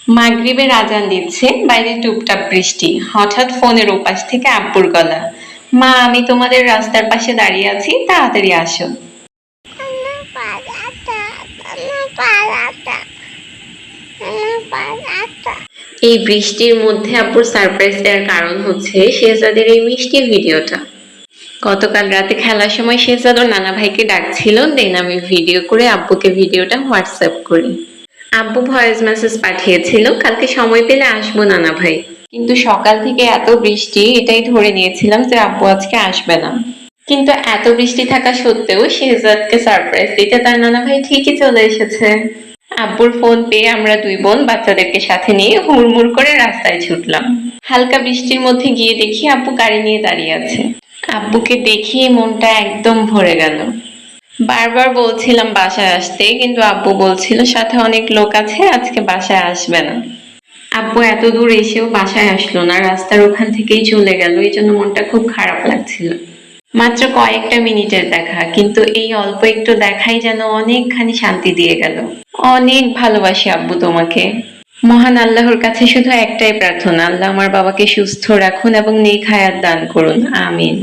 মাগরিবের আজান দিচ্ছে, বাইরে টুপটাপ বৃষ্টি। হঠাৎ ফোনের ওপাশ থেকে আব্বুর গলা, মা আমি তোমাদের রাস্তার পাশে দাঁড়িয়ে আছি, তাড়াতাড়ি আসো। এই বৃষ্টির মধ্যে আব্বুর সারপ্রাইজ দেওয়ার কারণ হচ্ছে শেহজাদের এই মিষ্টি ভিডিওটা। গতকাল রাতে খেলার সময় শেহজাদ ওর নানা ভাইকে ডাকছিল, দেন আমি ভিডিও করে আব্বুকে ভিডিওটা হোয়াটসঅ্যাপ করি। আব্বু ভয়েস মেসেজ পাঠিয়েছিল, কালকে সময় পেলে আসবো নানা ভাই। কিন্তু সকাল থেকে এত বৃষ্টি, এটাই ধরে নিয়েছিলাম যে আব্বু আজকে আসবে না। কিন্তু এত বৃষ্টি থাকা সত্ত্বেও শেহজাদকে সারপ্রাইজ দিতে তার নানা ভাই ঠিকই চলে এসেছে। আব্বুর ফোন পেয়ে আমরা দুই বোন বাচ্চাদেরকে সাথে নিয়ে হুড়মুড় করে রাস্তায় ছুটলাম। হালকা বৃষ্টির মধ্যে গিয়ে দেখি আব্বু গাড়ি নিয়ে দাঁড়িয়ে আছে। আব্বুকে দেখিয়ে মনটা একদম ভরে গেল। বারবার বলছিলাম বাসায় আসতে, কিন্তু আব্বু বলছিল সাথে অনেক লোক আছে, আজকে বাসায় আসবে না। আব্বু এত দূর এসেও বাসায় আসলো না, রাস্তার ওখান থেকেই চলে গেল। এই জন্য মনটা খুব খারাপ লাগছিল। মাত্র কয়েকটা মিনিটের দেখা, কিন্তু এই অল্প একটু দেখাই যেন অনেকখানি শান্তি দিয়ে গেল। অনেক ভালোবাসি আব্বু তোমাকে। মহান আল্লাহর কাছে শুধু একটাই প্রার্থনা, আল্লাহ আমার বাবাকে সুস্থ রাখুন এবং নেক হায়াত দান করুন, আমিন।